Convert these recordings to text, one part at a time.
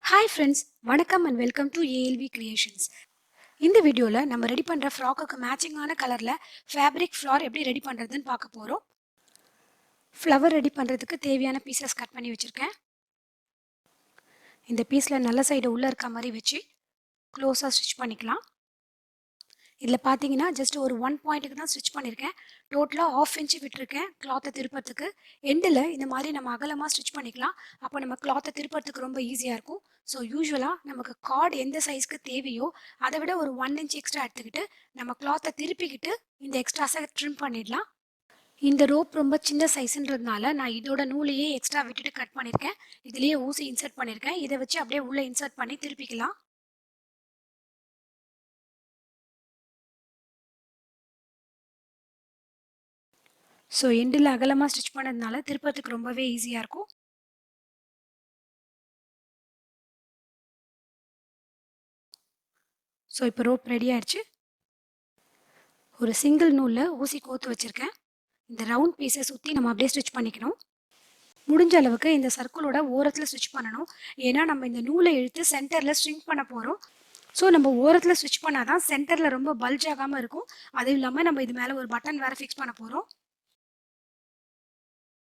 Hi friends, வணக்கம் and welcome to ALV creations. இந்த வீடியோவில் நம்ம ரெடி பண்ணுற ஃப்ராக்குக்கு மேட்சிங்கான கலரில் ஃபேப்ரிக் ஃப்ளார் எப்படி ரெடி பண்ணுறதுன்னு பார்க்க போகிறோம். ஃப்ளவர் ரெடி பண்ணுறதுக்கு தேவையான பீசஸ் கட் பண்ணி வச்சுருக்கேன். இந்த பீஸில் நல்ல சைடு உள்ளே இருக்க மாதிரி வச்சு க்ளோஸாக ஸ்டிச் பண்ணிக்கலாம். இதில் பார்த்தீங்கன்னா ஜஸ்ட் ஒரு 1 பாயிண்ட்டுக்கு தான் ஸ்டிச் பண்ணியிருக்கேன். டோட்டலாக 1/2 இன்ச்சு விட்டுருக்கேன் கிளாத்தை திருப்பறதுக்கு. எண்டில் இந்த மாதிரி நம்ம அகலமாக ஸ்டிச் பண்ணிக்கலாம். அப்போ நம்ம கிளாத்தை திருப்பறதுக்கு ரொம்ப ஈஸியாக இருக்கும். ஸோ யூஸ்வலாக நமக்கு கார்டு எந்த சைஸ்க்கு தேவையோ அதை விட ஒரு 1 இன்ச் எக்ஸ்ட்ரா எடுத்துக்கிட்டு நம்ம கிளாத்தை திருப்பிக்கிட்டு இந்த எக்ஸ்ட்ராஸை ட்ரிம் பண்ணிடலாம். இந்த ரோப் ரொம்ப சின்ன சைஸ்ன்றதுனால நான் இதோட நூலையே எக்ஸ்ட்ரா விட்டுட்டு கட் பண்ணியிருக்கேன். இதுலேயே ஊசி இன்சர்ட் பண்ணியிருக்கேன். இதை வச்சு அப்படியே உள்ளே இன்சர்ட் பண்ணி திருப்பிக்கலாம். ஸோ எண்டில் அகலமாக ஸ்டிச் பண்ணதுனால திருப்பத்துக்கு ரொம்பவே ஈஸியாக இருக்கும். ஸோ இப்போ ரோப் ரெடி ஆயிடுச்சு. ஒரு சிங்கிள் நூலில் ஊசி கோத்து வச்சுருக்கேன். இந்த ரவுண்ட் பீஸை சுற்றி நம்ம அப்படியே ஸ்டிச் பண்ணிக்கணும். முடிஞ்ச அளவுக்கு இந்த சர்க்கிளோட ஓரத்தில் ஸ்டிச் பண்ணணும். ஏன்னா நம்ம இந்த நூலை இழுத்து சென்டரில் ஸ்ட்ரிங் பண்ண போகிறோம். ஸோ நம்ம ஓரத்தில் ஸ்டிச் பண்ணால் தான் சென்டரில் ரொம்ப பல்ஜ் ஆகாமல் இருக்கும். அதுவும் இல்லாமல் நம்ம இது மேலே ஒரு பட்டன் வேறு ஃபிக்ஸ் பண்ண போகிறோம்.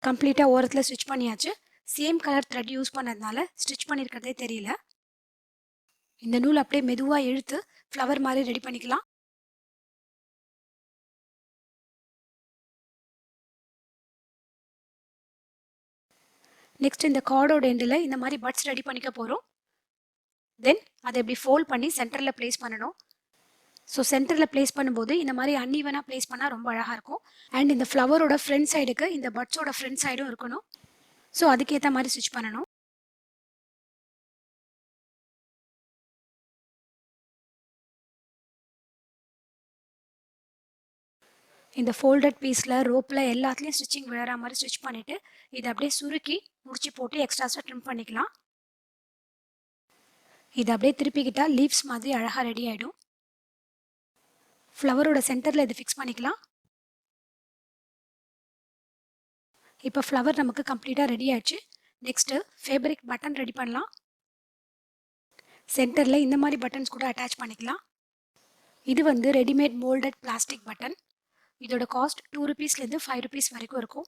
கம்ப்ளீட்டாக ஓரத்தில் ஸ்டிச் பண்ணியாச்சு. சேம் கலர் த்ரெட் யூஸ் பண்ணதுனால ஸ்டிச் பண்ணியிருக்கிறதே தெரியல. இந்த நூல் அப்படியே மெதுவாக இழுத்து ஃப்ளவர் மாதிரி ரெடி பண்ணிக்கலாம். நெக்ஸ்ட் இந்த கார்டோட எண்டில் இந்த மாதிரி பட்ஸ் ரெடி பண்ணிக்க போகிறோம். தென் அதை இப்படி ஃபோல்ட் பண்ணி சென்டரில் ப்ளேஸ் பண்ணணும். ஸோ சென்டரில் ப்ளேஸ் பண்ணும்போது இந்த மாதிரி அன்ஈவனாக ப்ளேஸ் பண்ணால் ரொம்ப அழகாக இருக்கும். அண்ட் இந்த ஃப்ளவரோட ஃப்ரண்ட் சைடுக்கு இந்த பட்ஸோட ஃப்ரண்ட் சைடும் இருக்கணும். ஸோ அதுக்கேற்ற மாதிரி ஸ்டிச் பண்ணணும். இந்த ஃபோல்டட் பீஸில் ரோப்பில் எல்லாத்துலேயும் ஸ்டிச்சிங் விழற மாதிரி ஸ்டிச் பண்ணிவிட்டு இதை அப்படியே சுருக்கி முடிச்சு போட்டு எக்ஸ்ட்ராஸாக ட்ரிம் பண்ணிக்கலாம். இதை அப்படியே திருப்பிக்கிட்டால் லீவ்ஸ் மாதிரி அழகாக ரெடி ஆகிடும். ஃப்ளவரோட சென்டரில் இது ஃபிக்ஸ் பண்ணிக்கலாம். இப்போ ஃப்ளவர் நமக்கு கம்ப்ளீட்டாக ரெடி ஆயிடுச்சு. நெக்ஸ்ட்டு ஃபேப்ரிக் பட்டன் ரெடி பண்ணலாம். சென்டரில் இந்த மாதிரி பட்டன்ஸ் கூட அட்டாச் பண்ணிக்கலாம். இது வந்து ரெடிமேட் மோல்டட் பிளாஸ்டிக் பட்டன். இதோட காஸ்ட் 2 rupeesலேருந்து 5 rupees வரைக்கும் இருக்கும்.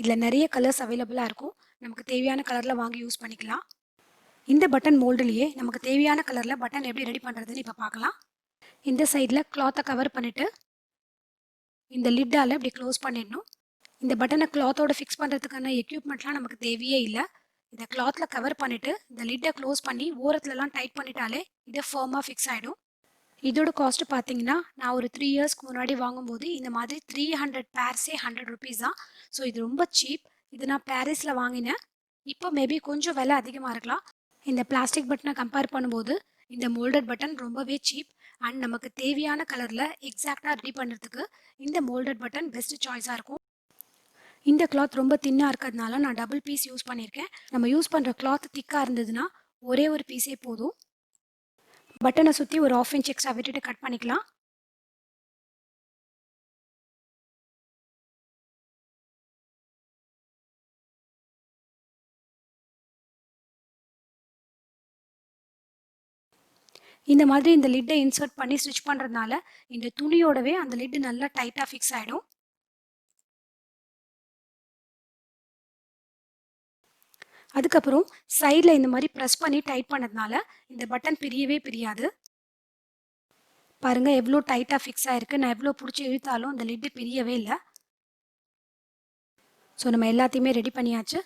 இதில் நிறைய கலர்ஸ் அவைலபிளாக இருக்கும். நமக்கு தேவையான கலரில் வாங்கி யூஸ் பண்ணிக்கலாம். இந்த பட்டன் மோல்டுலேயே நமக்கு தேவையான கலரில் பட்டன் எப்படி ரெடி பண்ணுறதுன்னு இப்போ பார்க்கலாம். இந்த சைடில் கிளாத்தை கவர் பண்ணிவிட்டு இந்த லிட்டால் இப்படி க்ளோஸ் பண்ணிடணும். இந்த பட்டனை கிளாத்தோட ஃபிக்ஸ் பண்ணுறதுக்கான எக்யூப்மெண்ட்லாம் நமக்கு தேவையே இல்லை. இதை கிளாத்தில் கவர் பண்ணிவிட்டு இந்த லிட்டை க்ளோஸ் பண்ணி ஓரத்துலலாம் டைட் பண்ணிட்டாலே இதை ஃபர்மாக ஃபிக்ஸ் ஆகிடும். இதோட காஸ்ட்டு பார்த்தீங்கன்னா நான் ஒரு 3 இயர்ஸ்க்கு முன்னாடி வாங்கும்போது இந்த மாதிரி 300 பேர்ஸே 100 rupees தான். ஸோ இது ரொம்ப சீப். இது நான் பாரிஸில் வாங்கினேன். இப்போ மேபி கொஞ்சம் விலை அதிகமாக இருக்கலாம். இந்த பிளாஸ்டிக் பட்டனை கம்பேர் பண்ணும்போது இந்த மோல்டட் பட்டன் ரொம்பவே சீப். அண்ட் நமக்கு தேவையான கலரில் எக்ஸாக்டாக ரெடி பண்ணுறதுக்கு இந்த மோல்டட் பட்டன் பெஸ்ட் சாய்ஸாக இருக்கும். இந்த கிளாத் ரொம்ப தின்னாக இருக்கிறதுனால நான் டபுள் பீஸ் யூஸ் பண்ணியிருக்கேன். நம்ம யூஸ் பண்ணுற கிளாத் திக்காக இருந்ததுன்னா ஒரே ஒரு பீஸே போதும். பட்டனை சுற்றி ஒரு 1/2 inch எக்ஸ்ட்ரா விட்டுட்டு கட் பண்ணிக்கலாம். இந்த மாதிரி இந்த லிட்டை இன்சர்ட் பண்ணி ஸ்டிச் பண்ணுறதுனால இந்த துணியோடவே அந்த லிட்டு நல்லா டைட்டாக ஃபிக்ஸ் ஆகிடும். அதுக்கப்புறம் சைடில் இந்த மாதிரி ப்ரெஸ் பண்ணி டைட் பண்ணதுனால இந்த பட்டன் பிரியவே பிரியாது. பாருங்கள் எவ்வளோ டைட்டாக ஃபிக்ஸ் ஆகிருக்கு. நான் எவ்வளோ பிடிச்சி இழுத்தாலும் அந்த லிட்டு பிரியவே இல்லை. ஸோ நம்ம எல்லாத்தையுமே ரெடி பண்ணியாச்சு.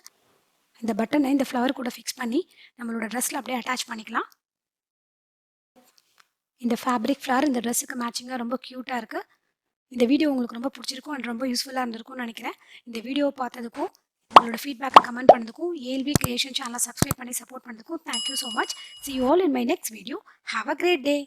இந்த பட்டனை இந்த ஃப்ளவர் கூட ஃபிக்ஸ் பண்ணி நம்மளோட ட்ரெஸ்ஸில் அப்படியே அட்டாச் பண்ணிக்கலாம். இந்த ஃபேப்ரிக் ஃப்ளவர் இந்த ட்ரெஸ்ஸுக்கு மேட்சிங்காக ரொம்ப க்யூட்டாக இருக்குது. இந்த வீடியோ உங்களுக்கு ரொம்ப பிடிச்சிருக்கும் அண்ட் ரொம்ப யூஸ்ஃபுல்லாக இருந்திருக்கும்னு நினைக்கிறேன். இந்த வீடியோவை பார்த்ததுக்கும் உங்களோட ஃபீட்பேக்கை கமெண்ட் பண்ணதுக்கும் ஏஎல்வி கிரியேஷன் சேனலை சப்ஸ்கிரைப் பண்ணி சப்போர்ட் பண்ணதுக்கும் thank you so much. See you all in my next video. Have a great day.